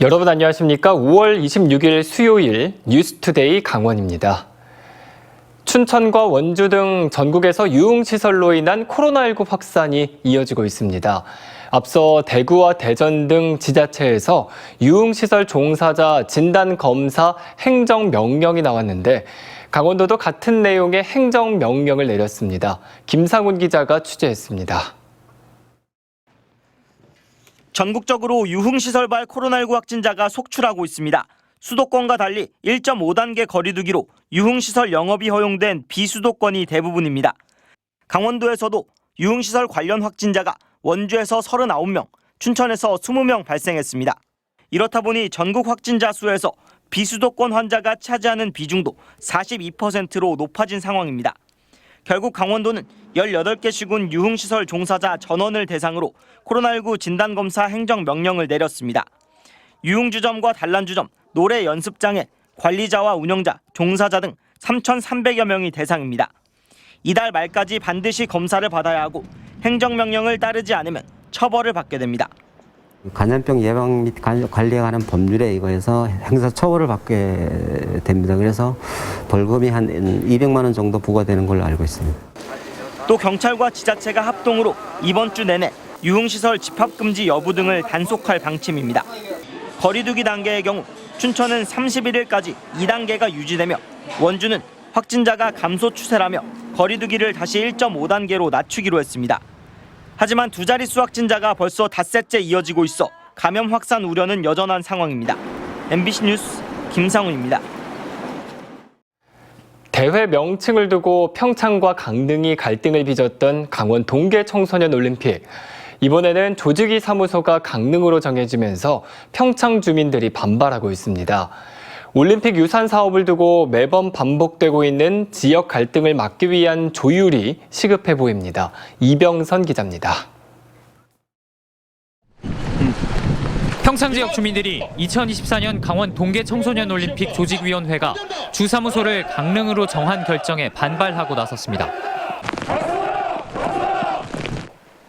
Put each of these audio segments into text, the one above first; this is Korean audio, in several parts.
여러분 안녕하십니까? 5월 26일 수요일 뉴스투데이 강원입니다. 춘천과 원주 등 전국에서 유흥시설로 인한 코로나19 확산이 이어지고 있습니다. 앞서 대구와 대전 등 지자체에서 유흥시설 종사자 진단검사 행정명령이 나왔는데 강원도도 같은 내용의 행정명령을 내렸습니다. 김상훈 기자가 취재했습니다. 전국적으로 유흥시설발 코로나19 확진자가 속출하고 있습니다. 수도권과 달리 1.5단계 거리두기로 유흥시설 영업이 허용된 비수도권이 대부분입니다. 강원도에서도 유흥시설 관련 확진자가 원주에서 39명, 춘천에서 20명 발생했습니다. 이렇다 보니 전국 확진자 수에서 비수도권 환자가 차지하는 비중도 42%로 높아진 상황입니다. 결국 강원도는 18개 시군 유흥시설 종사자 전원을 대상으로 코로나19 진단검사 행정명령을 내렸습니다. 유흥주점과 단란주점, 노래 연습장에 관리자와 운영자, 종사자 등 3,300여 명이 대상입니다. 이달 말까지 반드시 검사를 받아야 하고 행정명령을 따르지 않으면 처벌을 받게 됩니다. 감염병 예방 및 관리에 관한 법률에 의거해서 형사처벌을 받게 됩니다. 그래서 벌금이 한 200만 원 정도 부과되는 걸로 알고 있습니다. 또 경찰과 지자체가 합동으로 이번 주 내내 유흥시설 집합금지 여부 등을 단속할 방침입니다. 거리두기 단계의 경우 춘천은 31일까지 2단계가 유지되며 원주는 확진자가 감소 추세라며 거리두기를 다시 1.5단계로 낮추기로 했습니다. 하지만 두 자릿수 확진자가 벌써 닷새째 이어지고 있어 감염 확산 우려는 여전한 상황입니다. MBC 뉴스 김상훈입니다. 대회 명칭을 두고 평창과 강릉이 갈등을 빚었던 강원 동계 청소년 올림픽. 이번에는 조직위 사무소가 강릉으로 정해지면서 평창 주민들이 반발하고 있습니다. 올림픽 유산 사업을 두고 매번 반복되고 있는 지역 갈등을 막기 위한 조율이 시급해 보입니다. 이병선 기자입니다. 평창 지역 주민들이 2024년 강원 동계 청소년 올림픽 조직위원회가 주사무소를 강릉으로 정한 결정에 반발하고 나섰습니다.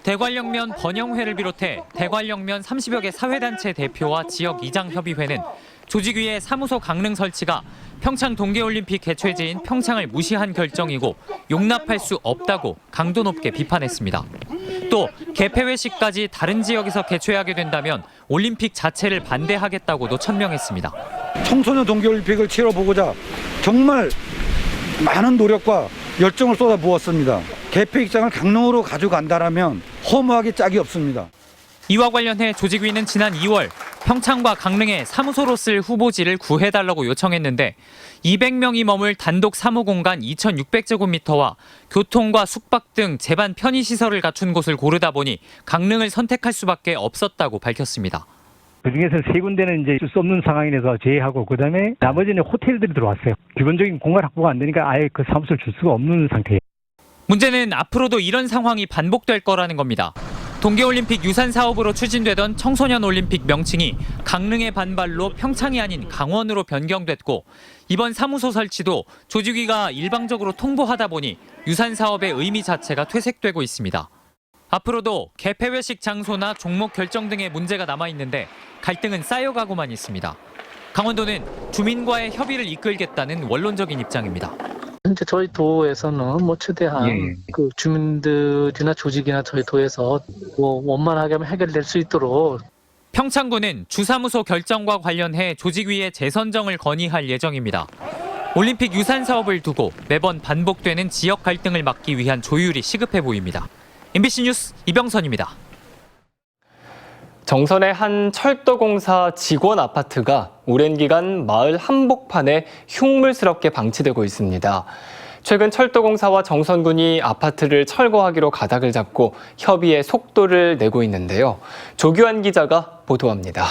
대관령면 번영회를 비롯해 대관령면 30여 개 사회단체 대표와 지역 이장협의회는 조직위의 사무소 강릉 설치가 평창 동계올림픽 개최지인 평창을 무시한 결정이고 용납할 수 없다고 강도 높게 비판했습니다. 또 개폐회식까지 다른 지역에서 개최하게 된다면 올림픽 자체를 반대하겠다고도 천명했습니다. 청소년 동계올림픽을 치러보고자 정말 많은 노력과 열정을 쏟아부었습니다. 개폐 입장을 강릉으로 가져간다면 허무하기 짝이 없습니다. 이와 관련해 조직위는 지난 2월 평창과 강릉에 사무소로 쓸 후보지를 구해달라고 요청했는데 200명이 머물 단독 사무공간 2,600제곱미터와 교통과 숙박 등 제반 편의시설을 갖춘 곳을 고르다 보니 강릉을 선택할 수밖에 없었다고 밝혔습니다. 그중에서 세 군데는 이제 쓸 수 없는 상황이라서 제외하고 그다음에 나머지는 호텔들이 들어왔어요. 기본적인 공간 확보가 안 되니까 아예 그 사무소를 줄 수가 없는 상태예요. 문제는 앞으로도 이런 상황이 반복될 거라는 겁니다. 동계올림픽 유산 사업으로 추진되던 청소년 올림픽 명칭이 강릉의 반발로 평창이 아닌 강원으로 변경됐고 이번 사무소 설치도 조직위가 일방적으로 통보하다 보니 유산 사업의 의미 자체가 퇴색되고 있습니다. 앞으로도 개폐회식 장소나 종목 결정 등의 문제가 남아있는데 갈등은 쌓여가고만 있습니다. 강원도는 주민과의 협의를 이끌겠다는 원론적인 입장입니다. 현재 저희 도에서는 최대한 그 주민들이나 조직이나 저희 도에서 원만하게 해결될 수 있도록 평창군은 주사무소 결정과 관련해 조직위의 재선정을 건의할 예정입니다. 올림픽 유산 사업을 두고 매번 반복되는 지역 갈등을 막기 위한 조율이 시급해 보입니다. MBC 뉴스 이병선입니다. 정선의 한 철도공사 직원 아파트가 오랜 기간 마을 한복판에 흉물스럽게 방치되고 있습니다. 최근 철도공사와 정선군이 아파트를 철거하기로 가닥을 잡고 협의에 속도를 내고 있는데요. 조규환 기자가 보도합니다.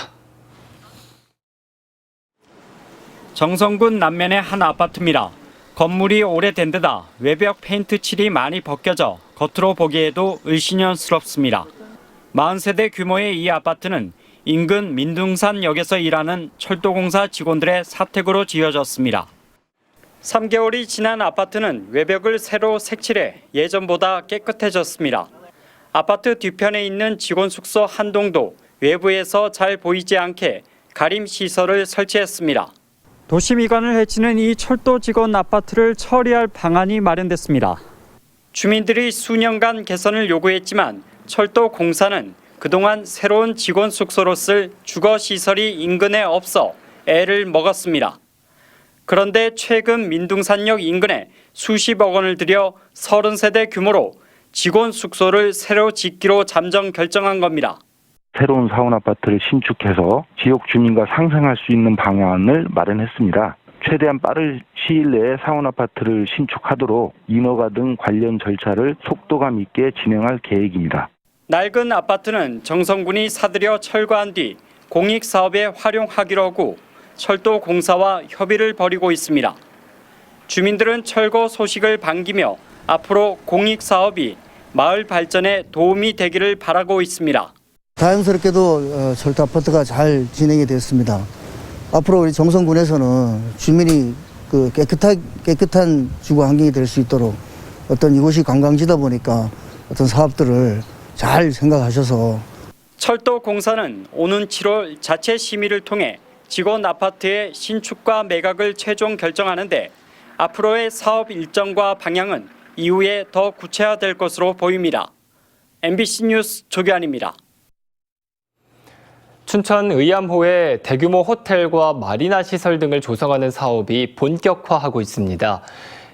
정선군 남면의 한 아파트입니다. 건물이 오래된 데다 외벽 페인트 칠이 많이 벗겨져 겉으로 보기에도 을씨년스럽습니다. 40세대 규모의 이 아파트는 인근 민둥산역에서 일하는 철도공사 직원들의 사택으로 지어졌습니다. 3개월이 지난 아파트는 외벽을 새로 색칠해 예전보다 깨끗해졌습니다. 아파트 뒤편에 있는 직원 숙소 한 동도 외부에서 잘 보이지 않게 가림 시설을 설치했습니다. 도시 미관을 해치는 이 철도 직원 아파트를 처리할 방안이 마련됐습니다. 주민들이 수년간 개선을 요구했지만 철도 공사는 그동안 새로운 직원 숙소로 쓸 주거 시설이 인근에 없어 애를 먹었습니다. 그런데 최근 민둥산역 인근에 수십억 원을 들여 30세대 규모로 직원 숙소를 새로 짓기로 잠정 결정한 겁니다. 새로운 사원 아파트를 신축해서 지역 주민과 상생할 수 있는 방안을 마련했습니다. 최대한 빠른 시일 내에 사원 아파트를 신축하도록 인허가 등 관련 절차를 속도감 있게 진행할 계획입니다. 낡은 아파트는 정성군이 사들여 철거한 뒤 공익사업에 활용하기로 하고 철도 공사와 협의를 벌이고 있습니다. 주민들은 철거 소식을 반기며 앞으로 공익사업이 마을 발전에 도움이 되기를 바라고 있습니다. 다행스럽게도 철도 아파트가 잘 진행이 됐습니다. 앞으로 우리 정성군에서는 주민이 깨끗한 주거 환경이 될 수 있도록 어떤 이곳이 관광지다 보니까 어떤 사업들을 잘 생각하셔서 철도 공사는 오는 7월 자체 심의를 통해 직원 아파트의 신축과 매각을 최종 결정하는데 앞으로의 사업 일정과 방향은 이후에 더 구체화될 것으로 보입니다. MBC 뉴스 조규환입니다. 춘천 의암호에 대규모 호텔과 마리나 시설 등을 조성하는 사업이 본격화하고 있습니다.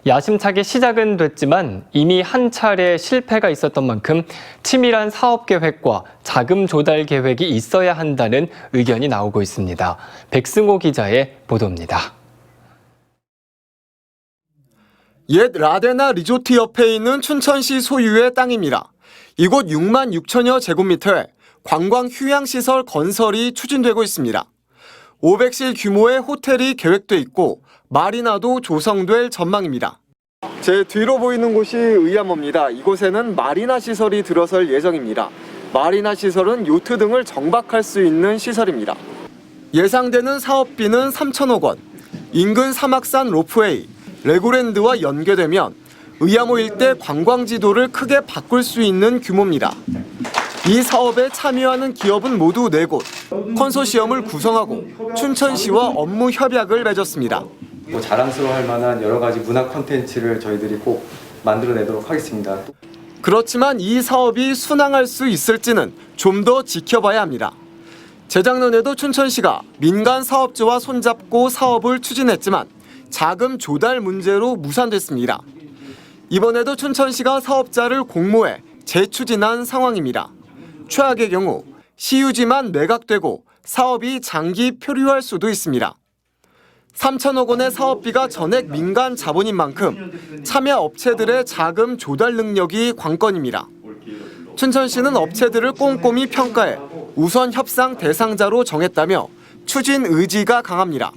야심차게 시작은 됐지만 이미 한 차례 실패가 있었던 만큼 치밀한 사업 계획과 자금 조달 계획이 있어야 한다는 의견이 나오고 있습니다. 백승호 기자의 보도입니다. 옛 라데나 리조트 옆에 있는 춘천시 소유의 땅입니다. 이곳 6만 6천여 제곱미터에 관광 휴양시설 건설이 추진되고 있습니다. 500실 규모의 호텔이 계획돼 있고 마리나도 조성될 전망입니다. 제 뒤로 보이는 곳이 의암호입니다. 이곳에는 마리나 시설이 들어설 예정입니다. 마리나 시설은 요트 등을 정박할 수 있는 시설입니다. 예상되는 사업비는 3천억 원. 인근 사막산 로프웨이, 레고랜드와 연계되면 의암호 일대 관광지도를 크게 바꿀 수 있는 규모입니다. 이 사업에 참여하는 기업은 모두 4곳, 컨소시엄을 구성하고 춘천시와 업무 협약을 맺었습니다. 자랑스러워할 만한 여러 가지 문화 콘텐츠를 저희들이 꼭 만들어내도록 하겠습니다. 그렇지만 이 사업이 순항할 수 있을지는 좀 더 지켜봐야 합니다. 재작년에도 춘천시가 민간 사업주와 손잡고 사업을 추진했지만 자금 조달 문제로 무산됐습니다. 이번에도 춘천시가 사업자를 공모해 재추진한 상황입니다. 최악의 경우 시유지만 매각되고 사업이 장기 표류할 수도 있습니다. 3천억 원의 사업비가 전액 민간 자본인 만큼 참여 업체들의 자금 조달 능력이 관건입니다. 춘천시는 업체들을 꼼꼼히 평가해 우선 협상 대상자로 정했다며 추진 의지가 강합니다.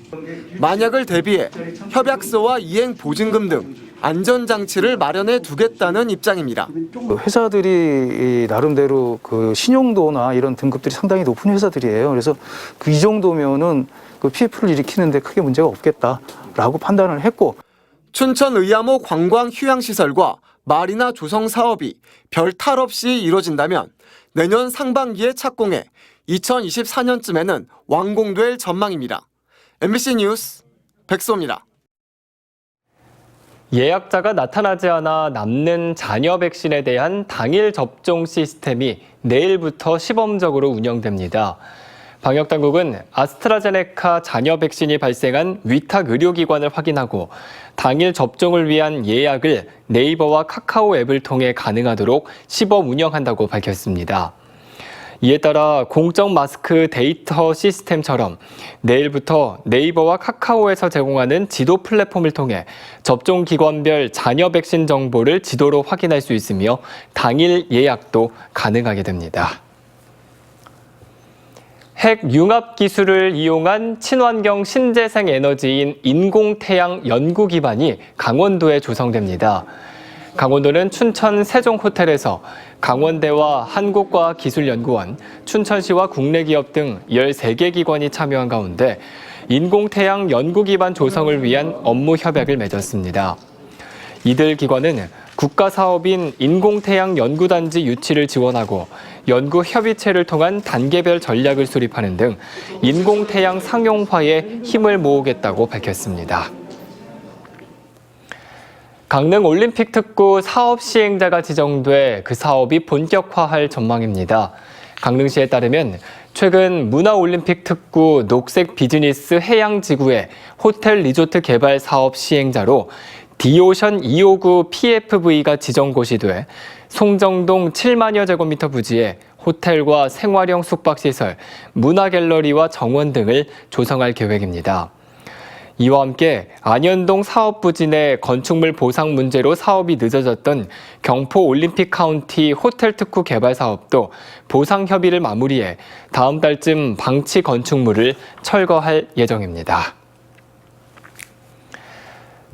만약을 대비해 협약서와 이행 보증금 등 안전장치를 마련해 두겠다는 입장입니다. 회사들이 나름대로 그 신용도나 이런 등급들이 상당히 높은 회사들이에요. 그래서 이 정도면은 그 PF를 일으키는데 크게 문제가 없겠다라고 판단을 했고, 춘천 의암호 관광 휴양시설과 마리나 조성 사업이 별 탈 없이 이뤄진다면 내년 상반기에 착공해 2024년쯤에는 완공될 전망입니다. MBC 뉴스 백소입니다. 예약자가 나타나지 않아 남는 잔여 백신에 대한 당일 접종 시스템이 내일부터 시범적으로 운영됩니다. 방역당국은 아스트라제네카 잔여 백신이 발생한 위탁 의료기관을 확인하고 당일 접종을 위한 예약을 네이버와 카카오 앱을 통해 가능하도록 시범 운영한다고 밝혔습니다. 이에 따라 공적 마스크 데이터 시스템처럼 내일부터 네이버와 카카오에서 제공하는 지도 플랫폼을 통해 접종 기관별 잔여 백신 정보를 지도로 확인할 수 있으며 당일 예약도 가능하게 됩니다. 핵 융합 기술을 이용한 친환경 신재생 에너지인 인공태양 연구 기반이 강원도에 조성됩니다. 강원도는 춘천 세종호텔에서 강원대와 한국과학기술연구원, 춘천시와 국내 기업 등 13개 기관이 참여한 가운데 인공태양 연구 기반 조성을 위한 업무 협약을 맺었습니다. 이들 기관은 국가사업인 인공태양 연구단지 유치를 지원하고 연구 협의체를 통한 단계별 전략을 수립하는 등 인공태양 상용화에 힘을 모으겠다고 밝혔습니다. 강릉 올림픽 특구 사업 시행자가 지정돼 그 사업이 본격화할 전망입니다. 강릉시에 따르면 최근 문화올림픽 특구 녹색 비즈니스 해양지구의 호텔 리조트 개발 사업 시행자로 디오션 259 PFV가 지정 고시돼 송정동 7만여 제곱미터 부지에 호텔과 생활형 숙박시설, 문화갤러리와 정원 등을 조성할 계획입니다. 이와 함께 안현동 사업부지 내 건축물 보상 문제로 사업이 늦어졌던 경포 올림픽 카운티 호텔 특구 개발 사업도 보상 협의를 마무리해 다음 달쯤 방치 건축물을 철거할 예정입니다.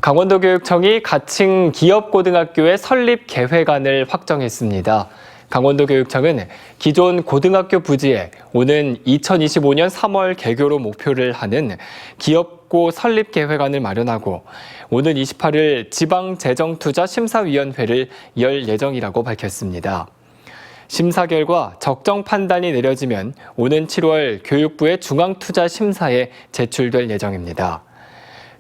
강원도교육청이 가칭 기업고등학교의 설립 계획안을 확정했습니다. 강원도교육청은 기존 고등학교 부지에 오는 2025년 3월 개교로 목표를 하는 기업고 설립 계획안을 마련하고 오는 28일 지방재정투자심사위원회를 열 예정이라고 밝혔습니다. 심사 결과 적정 판단이 내려지면 오는 7월 교육부의 중앙투자심사에 제출될 예정입니다.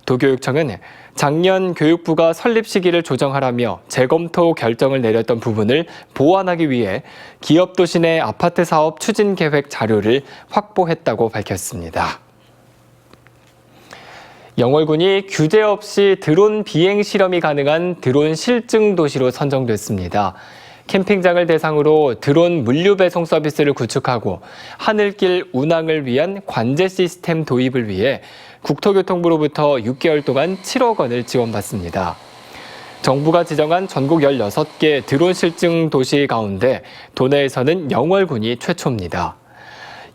도교육청은 작년 교육부가 설립 시기를 조정하라며 재검토 결정을 내렸던 부분을 보완하기 위해 기업도시 내 아파트 사업 추진 계획 자료를 확보했다고 밝혔습니다. 영월군이 규제 없이 드론 비행 실험이 가능한 드론 실증 도시로 선정됐습니다. 캠핑장을 대상으로 드론 물류 배송 서비스를 구축하고 하늘길 운항을 위한 관제 시스템 도입을 위해 국토교통부로부터 6개월 동안 7억 원을 지원받습니다. 정부가 지정한 전국 16개 드론 실증 도시 가운데 도내에서는 영월군이 최초입니다.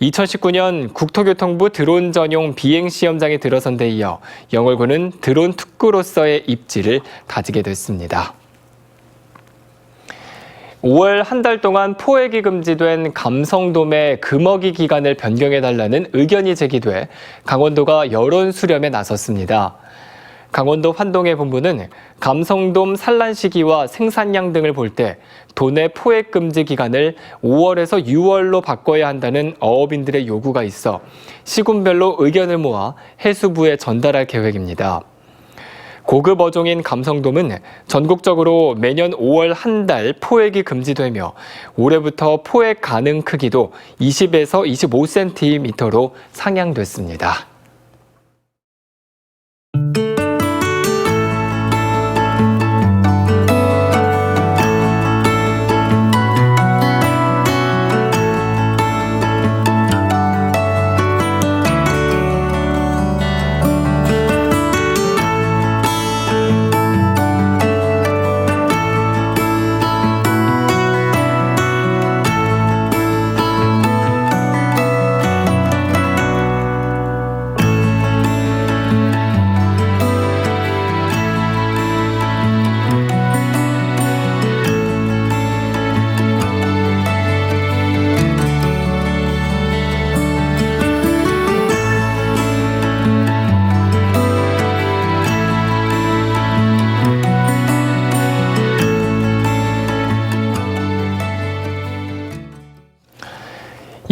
2019년 국토교통부 드론 전용 비행 시험장에 들어선 데 이어 영월군은 드론 특구로서의 입지를 다지게 됐습니다. 5월 한 달 동안 포획이 금지된 감성돔의 금어기 기간을 변경해달라는 의견이 제기돼 강원도가 여론 수렴에 나섰습니다. 강원도 환동해 본부는 감성돔 산란 시기와 생산량 등을 볼 때 도내 포획 금지 기간을 5월에서 6월로 바꿔야 한다는 어업인들의 요구가 있어 시군별로 의견을 모아 해수부에 전달할 계획입니다. 고급 어종인 감성돔은 전국적으로 매년 5월 한 달 포획이 금지되며 올해부터 포획 가능 크기도 20에서 25cm로 상향됐습니다.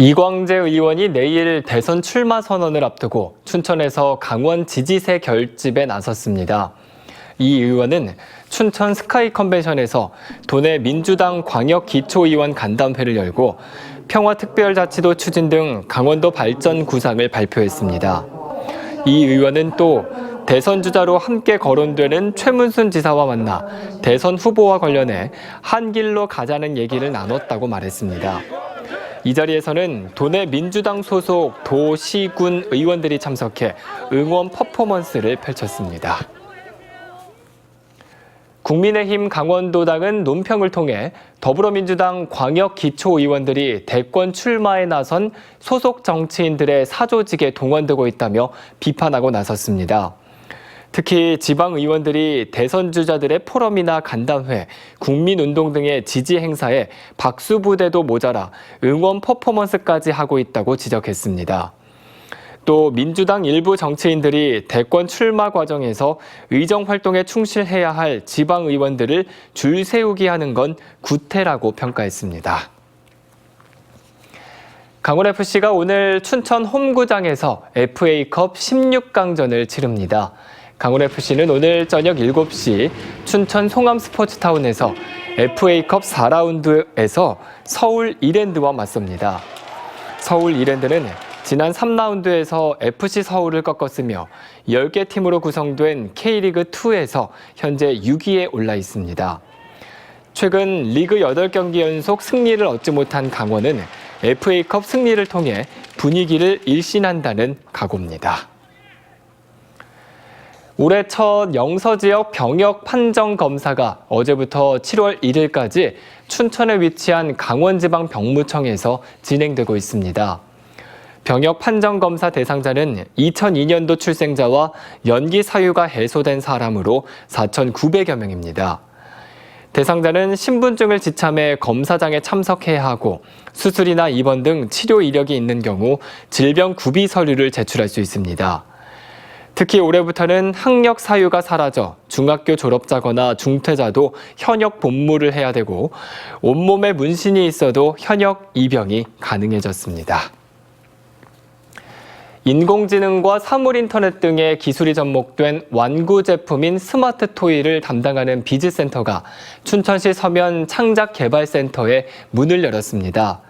이광재 의원이 내일 대선 출마 선언을 앞두고 춘천에서 강원 지지세 결집에 나섰습니다. 이 의원은 춘천 스카이 컨벤션에서 도내 민주당 광역 기초의원 간담회를 열고 평화특별자치도 추진 등 강원도 발전 구상을 발표했습니다. 이 의원은 또 대선 주자로 함께 거론되는 최문순 지사와 만나 대선 후보와 관련해 한 길로 가자는 얘기를 나눴다고 말했습니다. 이 자리에서는 도내 민주당 소속 도, 시, 군 의원들이 참석해 응원 퍼포먼스를 펼쳤습니다. 국민의힘 강원도당은 논평을 통해 더불어민주당 광역 기초의원들이 대권 출마에 나선 소속 정치인들의 사조직에 동원되고 있다며 비판하고 나섰습니다. 특히 지방의원들이 대선 주자들의 포럼이나 간담회, 국민운동 등의 지지 행사에 박수부대도 모자라 응원 퍼포먼스까지 하고 있다고 지적했습니다. 또 민주당 일부 정치인들이 대권 출마 과정에서 의정 활동에 충실해야 할 지방의원들을 줄 세우게 하는 건 구태라고 평가했습니다. 강원FC가 오늘 춘천 홈구장에서 FA컵 16강전을 치릅니다. 강원FC는 오늘 저녁 7시 춘천 송암스포츠타운에서 FA컵 4라운드에서 서울 이랜드와 맞섭니다. 서울 이랜드는 지난 3라운드에서 FC 서울을 꺾었으며 10개 팀으로 구성된 K리그2에서 현재 6위에 올라 있습니다. 최근 리그 8경기 연속 승리를 얻지 못한 강원은 FA컵 승리를 통해 분위기를 일신한다는 각오입니다. 올해 첫 영서지역 병역 판정 검사가 어제부터 7월 1일까지 춘천에 위치한 강원지방병무청에서 진행되고 있습니다. 병역 판정 검사 대상자는 2002년도 출생자와 연기 사유가 해소된 사람으로 4,900여 명입니다. 대상자는 신분증을 지참해 검사장에 참석해야 하고 수술이나 입원 등 치료 이력이 있는 경우 질병 구비 서류를 제출할 수 있습니다. 특히 올해부터는 학력 사유가 사라져 중학교 졸업자거나 중퇴자도 현역 복무를 해야 되고 온몸에 문신이 있어도 현역 입영이 가능해졌습니다. 인공지능과 사물인터넷 등의 기술이 접목된 완구 제품인 스마트 토이를 담당하는 비즈센터가 춘천시 서면 창작개발센터에 문을 열었습니다.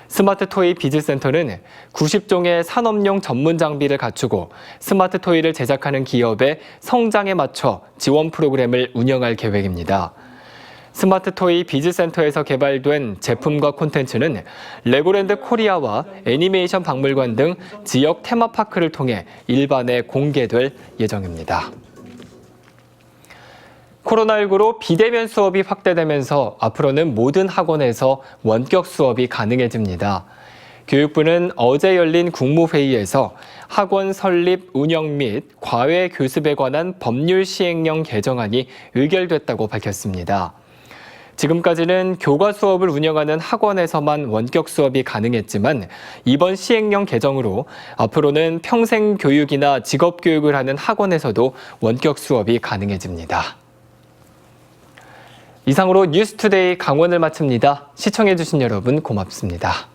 스마트 토이 비즈센터는 90종의 산업용 전문 장비를 갖추고 스마트 토이를 제작하는 기업의 성장에 맞춰 지원 프로그램을 운영할 계획입니다. 스마트 토이 비즈센터에서 개발된 제품과 콘텐츠는 레고랜드 코리아와 애니메이션 박물관 등 지역 테마파크를 통해 일반에 공개될 예정입니다. 코로나19로 비대면 수업이 확대되면서 앞으로는 모든 학원에서 원격 수업이 가능해집니다. 교육부는 어제 열린 국무회의에서 학원 설립, 운영 및 과외 교습에 관한 법률 시행령 개정안이 의결됐다고 밝혔습니다. 지금까지는 교과 수업을 운영하는 학원에서만 원격 수업이 가능했지만 이번 시행령 개정으로 앞으로는 평생 교육이나 직업 교육을 하는 학원에서도 원격 수업이 가능해집니다. 이상으로 뉴스투데이 강원을 마칩니다. 시청해주신 여러분 고맙습니다.